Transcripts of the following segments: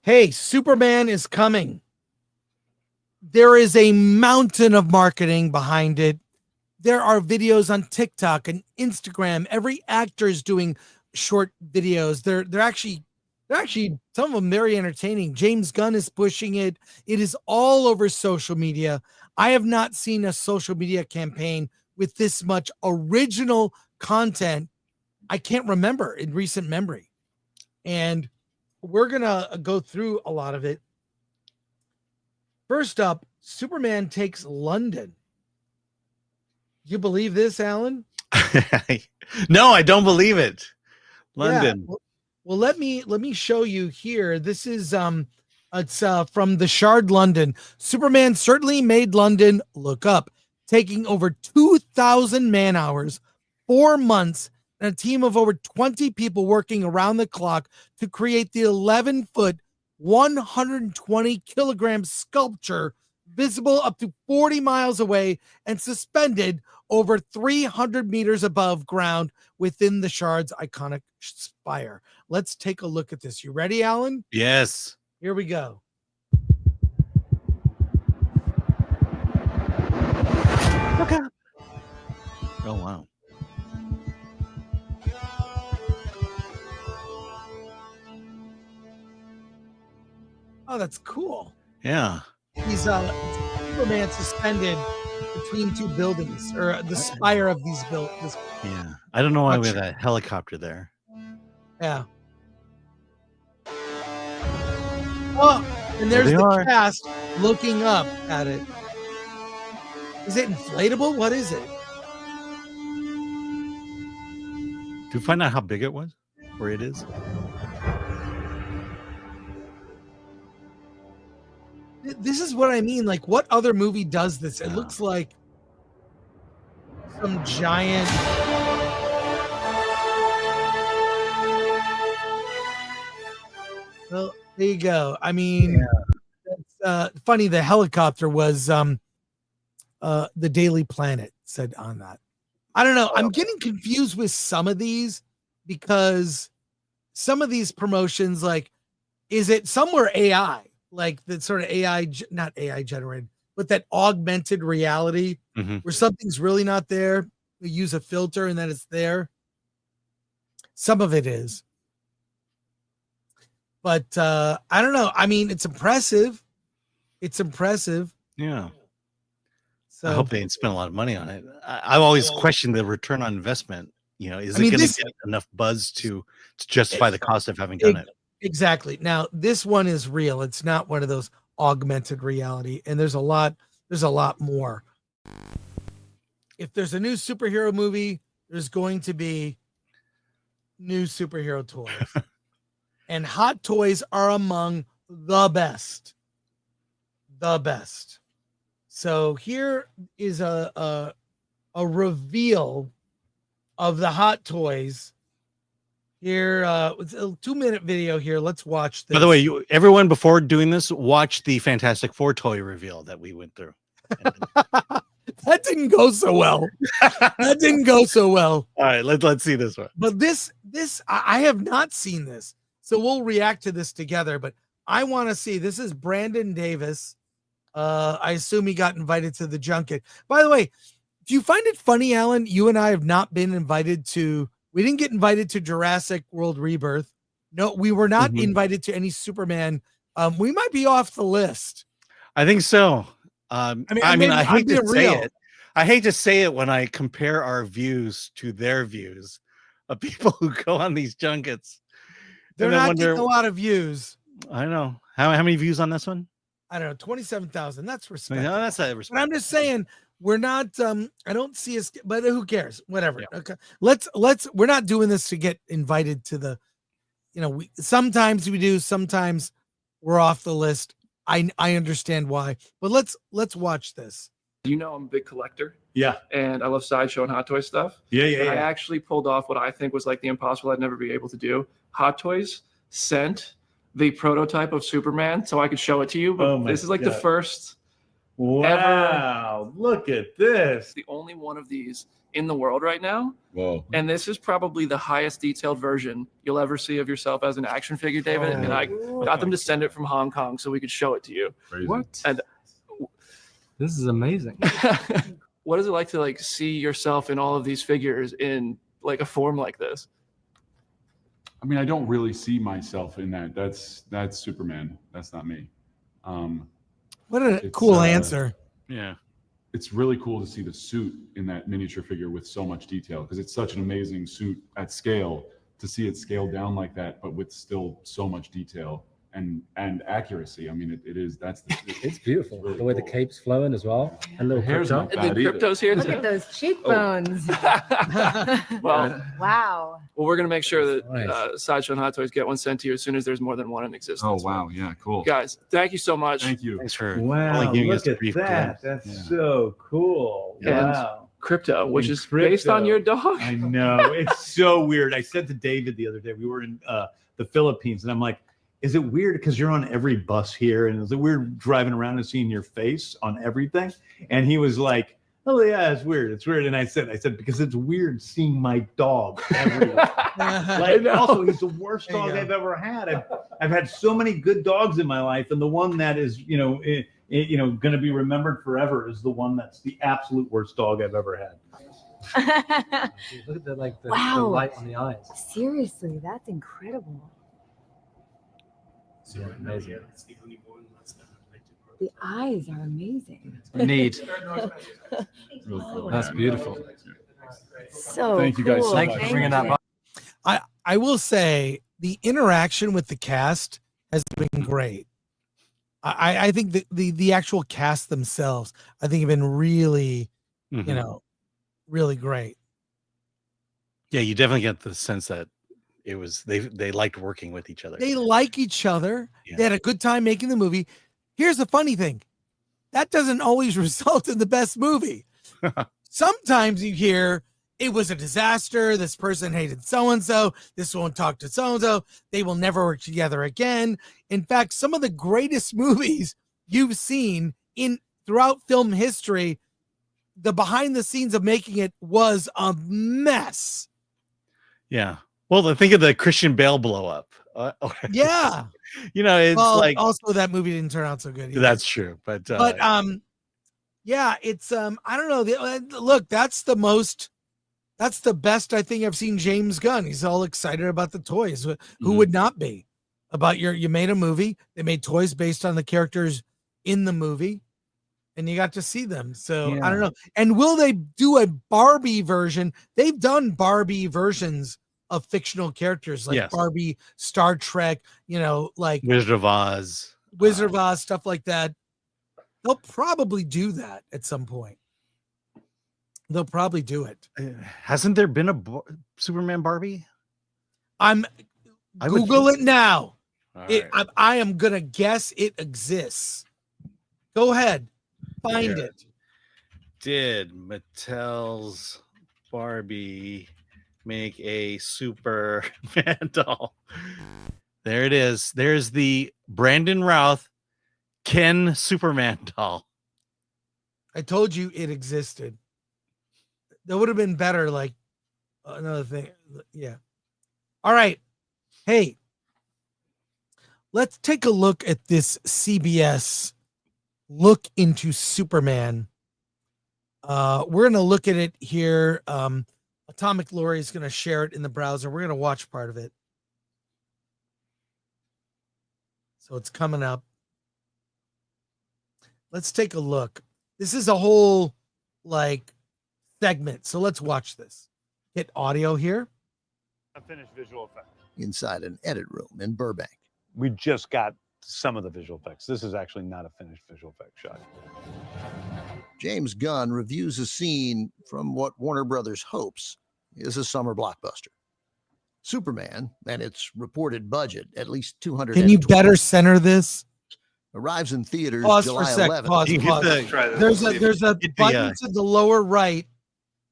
Hey, Superman is coming. There is a mountain of marketing behind it. There are videos on TikTok and Instagram. Every actor is doing short videos. They're actually some of them very entertaining. James Gunn is pushing it. It is all over social media. I have not seen a social media campaign with this much original content. I can't remember in recent memory. And we're going to go through a lot of it. First up, Superman takes London. You believe this, Alan? No, I don't believe it. London. Yeah. Well, let me show you here. This is it's from the Shard, London. Superman certainly made London look up, taking over 2,000 man hours, 4 months, and a team of over 20 people working around the clock to create the 11-foot, 120-kilogram sculpture visible up to 40 miles away and suspended over 300 meters above ground within the Shard's iconic spire. Let's take a look at this. You ready, Alan? Yes. Here we go. Okay. Oh, wow. Oh, that's cool. Yeah. He's Superman suspended between two buildings, or the spire of these buildings. Yeah. I don't know why we have that helicopter there. Yeah. Oh, and there's the cast looking up at it. Is it inflatable? What is it? Did you find out how big it was? Where it is? This is what I mean. Like, what other movie does this? It looks like some giant. Well, there you go. I mean, it's funny. The helicopter was the Daily Planet said on that. I don't know. I'm getting confused with some of these because some of these promotions, like, is it somewhere AI? Like that sort of AI, not AI generated, but that augmented reality where something's really not there. We use a filter and then it's there. Some of it is. But I don't know. I mean, it's impressive. It's impressive. Yeah. So I hope they didn't spend a lot of money on it. I've always questioned the return on investment. You know, is it going to get enough buzz to justify the cost of having done it? Exactly. Now, this one is real. It's not one of those augmented reality. And there's a lot more. If there's a new superhero movie, there's going to be new superhero toys. And Hot Toys are among the best. The best. So here is a reveal of the Hot Toys. Here, it's a 2-minute video here. Let's watch this. By the way, everyone, before doing this, watch the Fantastic Four toy reveal that we went through. That didn't go so well. That didn't go so well. All right, let's see this one. But this I have not seen this, so we'll react to this together. But I want to see. This is Brandon Davis. I assume he got invited to the junket. By the way, do you find it funny, Alan? You and I have not been invited to. We didn't get invited to Jurassic World Rebirth. No, we were not invited to any Superman. We might be off the list. I think so. I mean, I hate to say it. I hate to say it when I compare our views to their views of people who go on these junkets. They're not getting a lot of views. I know. How many views on this one? I don't know. 27,000. That's respect. No, that's a respect. But I'm just saying. We're not I don't see us, but who cares? Whatever. Yeah. Okay. Let's we're not doing this to get invited to the, sometimes we do, sometimes we're off the list. I understand why. But let's watch this. I'm a big collector. Yeah. And I love sideshow and Hot Toy stuff. Yeah. I actually pulled off what I think was like the impossible I'd never be able to do. Hot Toys sent the prototype of Superman so I could show it to you. But this is like the first Wow, look at this. The only one of these in the world right now. Whoa. And this is probably the highest detailed version you'll ever see of yourself as an action figure, David. And I got them to send it from Hong Kong so we could show it to you. Crazy. What? And This is amazing. what is it like to like see yourself in all of these figures in like a form like this? I mean, I don't really see myself in that. That's Superman. That's not me. What a cool answer. Yeah. It's really cool to see the suit in that miniature figure with so much detail, because it's such an amazing suit at scale, to see it scaled down like that, but with still so much detail and accuracy. I mean, It's beautiful. really the way cool. the cape's flowing as well. And little hair's crypto. not And bad the either. crypto's here Look too. at those cheekbones. Well, Wow. we're gonna make sure that Nice. Sideshow and Hot Toys get one sent to you as soon as there's more than one in existence. Oh wow, yeah, cool. Guys, thank you so much. Thank you. Thanks for Wow, only giving look us a at brief that. glimpse. That's Yeah. so cool. And- Wow. Crypto, which is Crypto. based on your dog. I know. It's so weird. I said to David the other day, we were in the Philippines, and I'm like, is it weird because you're on every bus here? And is it weird driving around and seeing your face on everything? And he was like, oh, yeah, it's weird. It's weird. And I said, because it's weird seeing my dog everywhere. Like, also, he's the worst There you dog go. I've ever had. I've had so many good dogs in my life, and the one that is, going to be remembered forever is the one that's the absolute worst dog I've ever had. Look at the Wow. light on the eyes. Seriously, that's incredible. Yeah, amazing. The eyes are amazing. Neat. Really cool. That's beautiful. So Thank you guys cool. so Thanks much. for bringing that up. I will say the interaction with the cast has been great. I think the actual cast themselves, I think, have been really, Mhm. Really great. Yeah, you definitely get the sense that it was they liked working with each other. They like each other. Yeah. They had a good time making the movie. Here's the funny thing. That doesn't always result in the best movie. Sometimes you hear it was a disaster. This person hated so-and-so. This won't talk to so-and-so. They will never work together again. In fact, some of the greatest movies you've seen throughout film history, the behind the scenes of making it was a mess. Yeah. Well, think of the Christian Bale blow up. Yeah. It's Well, like also that movie didn't turn out so good either. that's true, but yeah, it's I don't know. Look, that's the best I think I've seen James Gunn. He's all excited about the toys. Who Mhm. would not be? About you made a movie. They made toys based on the characters in the movie, and you got to see them. So I don't know. And will they do a Barbie version? They've done Barbie versions of fictional characters like Yes. Barbie, Star Trek, like Wizard of Oz. Wizard of Oz, stuff like that. They'll probably do that at some point. They'll probably do it. Hasn't there been a Superman Barbie? I would Google think it now. All It, right. I am gonna guess it exists. Go ahead, find Yeah. it. Did Mattel's Barbie make a Superman doll? There it is. There's the Brandon Routh Ken Superman doll. I told you it existed. That would have been better. Like another thing. Yeah. All right. Hey, let's take a look at this CBS look into Superman. We're going to look at it here. Atomic Lori is going to share it in the browser. We're going to watch part of it. So it's coming up. Let's take a look. This is a whole segment. So let's watch this. Hit audio here. A finished visual effect. Inside an edit room in Burbank. We just got some of the visual effects. This is actually not a finished visual effect shot. James Gunn reviews a scene from what Warner Brothers hopes is a summer blockbuster. Superman and its reported budget, at least 200. Can you better center this? Arrives in theaters Pause for July a sec. 11th. Pause. You hit Pause. the- There's a Hit the, button to the lower right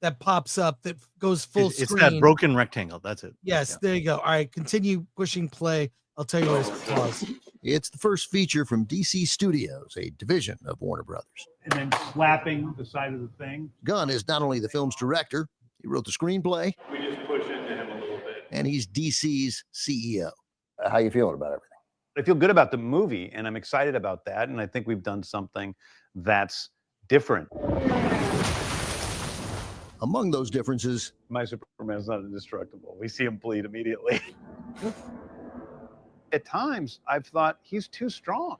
that pops up that goes full it's screen. that broken rectangle. That's it. Yes, Yeah. there you go. All right, continue pushing play. I'll tell you where it's pause. It's the first feature from DC Studios, a division of Warner Brothers. And then slapping the side of the thing. Gunn is not only the film's director, he wrote the screenplay. We just push into him a little bit. And he's DC's CEO. How you feeling about everything? I feel good about the movie, and I'm excited about that. And I think we've done something that's different. Among those differences, my Superman's not indestructible. We see him bleed immediately. At times, I've thought he's too strong.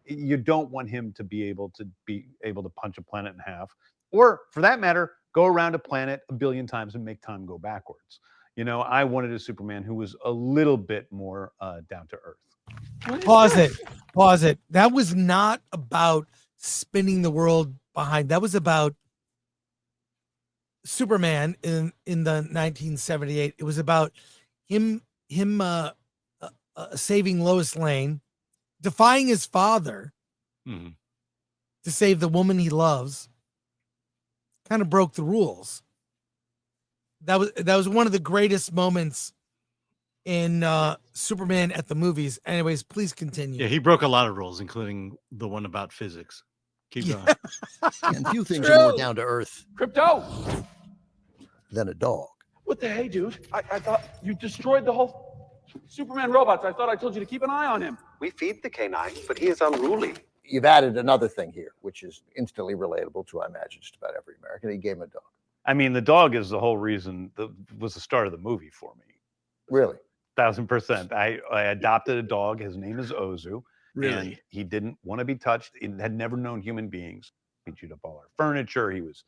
You don't want him to be able to punch a planet in half, or for that matter, go around a planet a billion times and make time go backwards. You know, I wanted a Superman who was a little bit more down to earth. Pause it. That was not about spinning the world behind. That was about Superman in the 1978. It was about him saving Lois Lane, defying his father to save the woman he loves. Kind of broke the rules. That was one of the greatest moments in Superman at the movies. Anyways, please continue. Yeah, he broke a lot of rules, including the one about physics. Keep going. And few things are more down to earth Crypto! than a dog. What the hey, dude? I thought you destroyed the whole Superman robots. I thought I told you to keep an eye on him. We feed the canine, but he is unruly. You've added another thing here, which is instantly relatable to, I imagine, just about every American. He gave him a dog. I mean, the dog is the whole reason, was the start of the movie for me. Really? 1000%. I adopted a dog. His name is Ozu. Really? And he didn't want to be touched. He had never known human beings. He chewed up all our furniture. He was,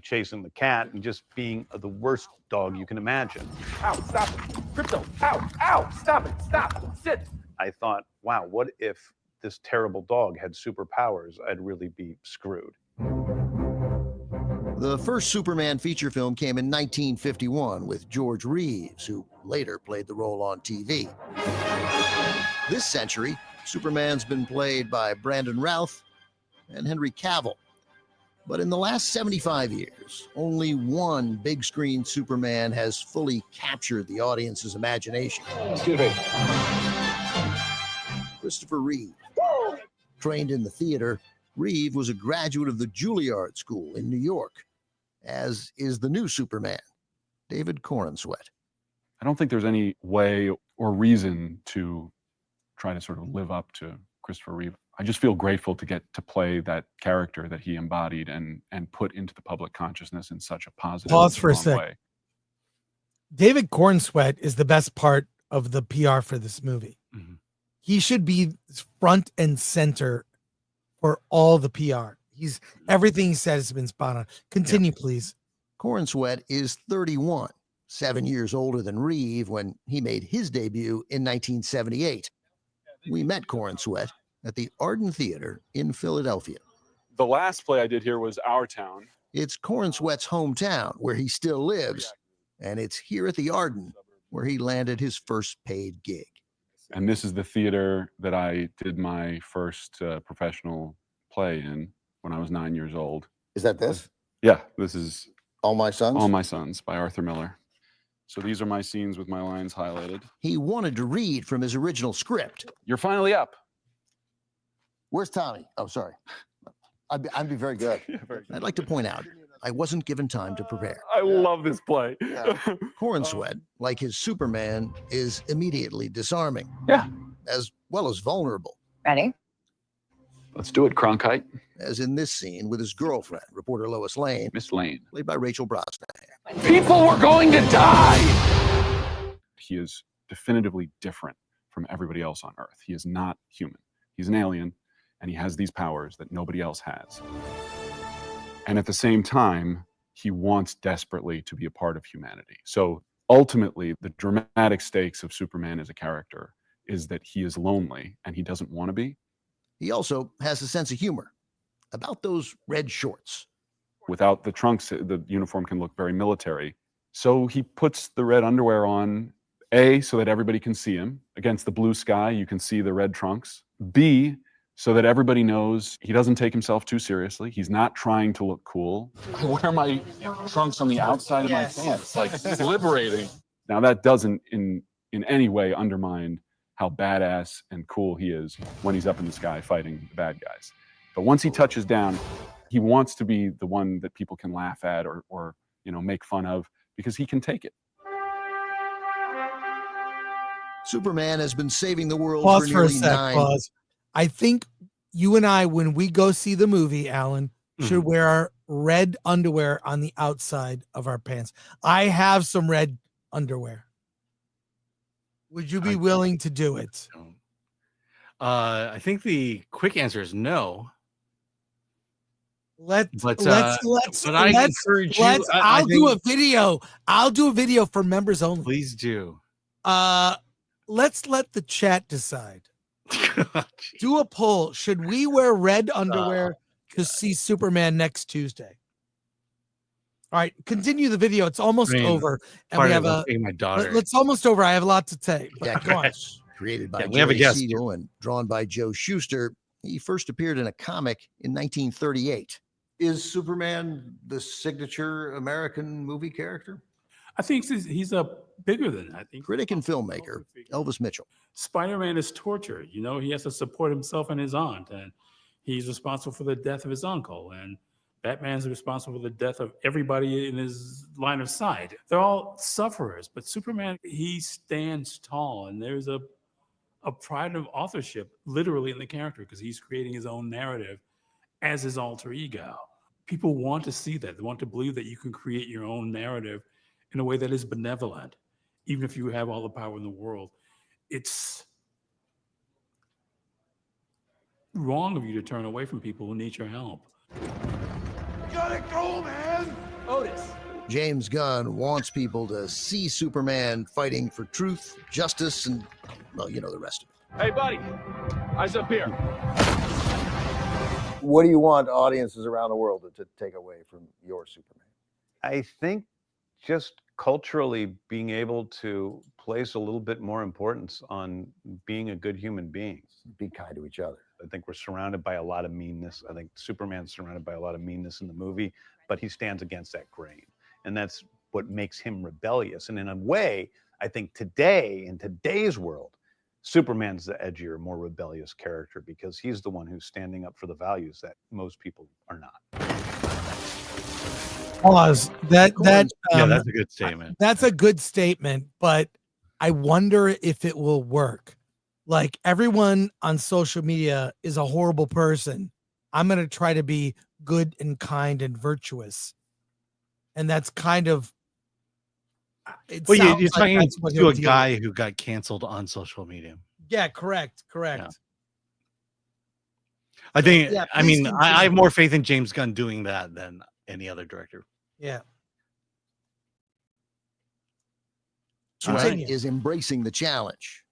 chasing the cat and just being the worst dog you can imagine. Ow, stop it. Crypto, ow, stop it, stop, sit. I thought, wow, what if this terrible dog had superpowers? I'd really be screwed. The first Superman feature film came in 1951 with George Reeves, who later played the role on TV. This century, Superman's been played by Brandon Routh and Henry Cavill. But in the last 75 years, only one big screen Superman has fully captured the audience's imagination. Excuse me. Christopher Reeve. Trained in the theater, Reeve was a graduate of the Juilliard School in New York, as is the new Superman, David Corenswet. I don't think there's any way or reason to try to sort of live up to Christopher Reeve. I just feel grateful to get to play that character that he embodied and put into the public consciousness in such a positive Pause for a strong sec. way. David Cornsweet is the best part of the PR for this movie. Mm-hmm. He should be front and center for all the PR. Everything he said has been spot on. Continue, please. Corenswet is 31, 7 years older than Reeve when he made his debut in 1978. We met Corenswet at the Arden Theater in Philadelphia. The last play I did here was Our Town. It's Corenswet's hometown, where he still lives, and it's here at the Arden where he landed his first paid gig. And this is the theater that I did my first professional play in when I was 9 years old. Is that this? Yeah, this is All My Sons? All My Sons by Arthur Miller. So these are my scenes with my lines highlighted. He wanted to read from his original script. You're finally up. Where's Tommy? Oh, sorry. I'd be very good. Yeah, very good. I'd like to point out, I wasn't given time to prepare. I love this play. Yeah. Corenswet, like his Superman, is immediately disarming. Yeah. As well as vulnerable, Ready? Let's do it, Cronkite. as in this scene with his girlfriend, reporter Lois Lane, Miss Lane. played by Rachel Brosnahan. People were going to die. He is definitively different from everybody else on Earth. He is not human. He's an alien, and he has these powers that nobody else has. And at the same time, he wants desperately to be a part of humanity. So ultimately, the dramatic stakes of Superman as a character is that he is lonely and he doesn't want to be. He also has a sense of humor about those red shorts. Without the trunks, the uniform can look very military. So he puts the red underwear on, A, so that everybody can see him. Against the blue sky, you can see the red trunks. B, so that everybody knows he doesn't take himself too seriously. He's not trying to look cool. I wear my trunks on the outside of my pants, like it's liberating. Now that doesn't in any way undermine how badass and cool he is when he's up in the sky fighting the bad guys. But once he touches down, he wants to be the one that people can laugh at or make fun of, because he can take it. Superman has been saving the world Pause for for a nearly sec. 9. Pause. I think you and I, when we go see the movie, Alan, should wear our red underwear on the outside of our pants. I have some red underwear. Would you be willing to do it? I think the quick answer is no. But I encourage you. I'll do a video. I'll do a video for members only. Please do. Let's let the chat decide. Do a poll. Should we wear red underwear to see Superman next Tuesday? All right, continue the video. It's almost over, and we have my daughter. It's almost over. I have a lot to say. Yeah, go on. Created by we have a Jerry guest Siegel and drawn by Joe Shuster, he first appeared in a comic in 1938. Is Superman the signature American movie character? I think he's a bigger than that. I think Critic and filmmaker Elvis Mitchell. Spider-Man is torture. He has to support himself and his aunt, and he's responsible for the death of his uncle. And Batman's responsible for the death of everybody in his line of sight. They're all sufferers, but Superman, he stands tall, and there's a pride of authorship literally in the character, because he's creating his own narrative as his alter ego. People want to see that. They want to believe that you can create your own narrative in a way that is benevolent, even if you have all the power in the world. It's wrong of you to turn away from people who need your help. You gotta go, man! Otis. James Gunn wants people to see Superman fighting for truth, justice, and, well, you know the rest of it. Hey, buddy. Eyes up here. What do you want audiences around the world to take away from your Superman? I think just culturally being able to place a little bit more importance on being a good human being. Be kind to each other. I think we're surrounded by a lot of meanness. I think Superman's surrounded by a lot of meanness in the movie, but he stands against that grain. And that's what makes him rebellious. And in a way, I think today, in today's world, Superman's the edgier, more rebellious character, because he's the one who's standing up for the values that most people are not. Pause. That's a good statement. That's a good statement, but I wonder if it will work. Like, everyone on social media is a horrible person. I'm going to try to be good and kind and virtuous. And that's kind of. Well, you're talking to a guy who got canceled on social media. Yeah, correct. Yeah. I think, I have more faith in James Gunn doing that than any other director. Yeah. Superman is embracing the challenge,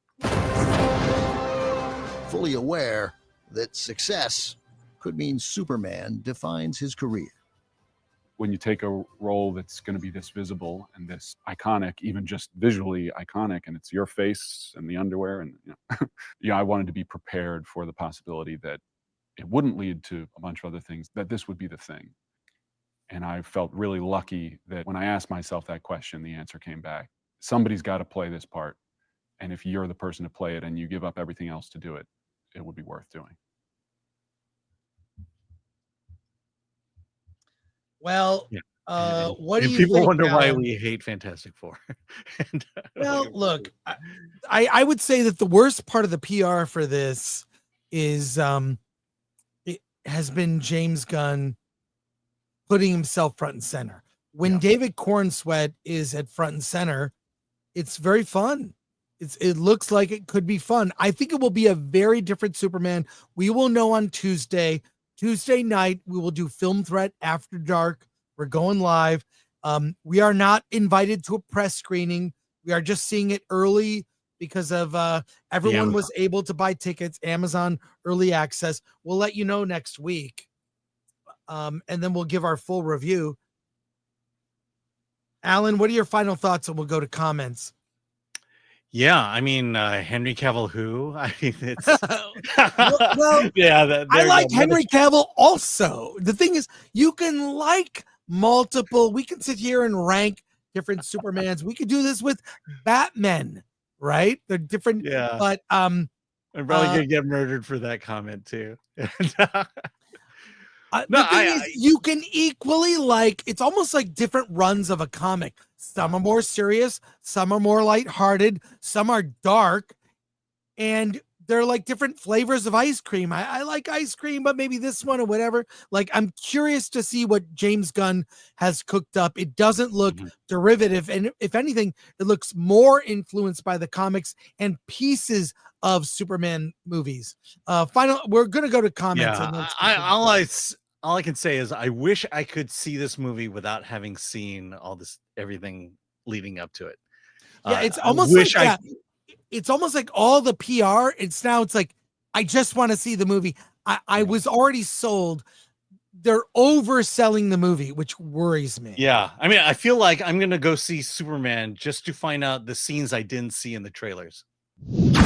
fully aware that success could mean Superman defines his career. When you take a role that's going to be this visible and this iconic, even just visually iconic, and it's your face and the underwear, and I wanted to be prepared for the possibility that it wouldn't lead to a bunch of other things, that this would be the thing. And I felt really lucky that when I asked myself that question, the answer came back. Somebody's got to play this part. And if you're the person to play it and you give up everything else to do it, it would be worth doing. Well, what do you people think, wonder why Alan? we hate Fantastic Four? Well, look, I would say that the worst part of the PR for this is it has been James Gunn putting himself front and center. When David Cornsweet is at front and center, it's very fun. It looks like it could be fun. I think it will be a very different Superman. We will know on Tuesday night. We will do Film Threat After Dark. We're going live. We are not invited to a press screening. We are just seeing it early because of everyone was able to buy tickets. Amazon early access. We'll let you know next week. And then we'll give our full review. Alan, what are your final thoughts? And we'll go to comments. Yeah, I mean, Henry Cavill, who? I mean, it's well, yeah. I like Henry Cavill also. The thing is, you can like multiple. We can sit here and rank different Supermans. We could do this with Batman. right? They're different. Yeah. But I'm probably gonna get murdered for that comment too. The thing is, you can equally it's almost like different runs of a comic. Some are more serious, some are more lighthearted, some are dark, and they're like different flavors of ice cream. I like ice cream, but maybe this one or whatever. Like, I'm curious to see what James Gunn has cooked up. It doesn't look derivative, and if anything, it looks more influenced by the comics and pieces of Superman movies. We're gonna go to comments. Yeah, all I can say is I wish I could see this movie without having seen everything leading up to it. Yeah, it's almost it's almost like all the PR. It's like I just want to see the movie. I was already sold. They're overselling the movie, which worries me. Yeah, I mean, I feel like I'm gonna go see Superman just to find out the scenes I didn't see in the trailers. Movies,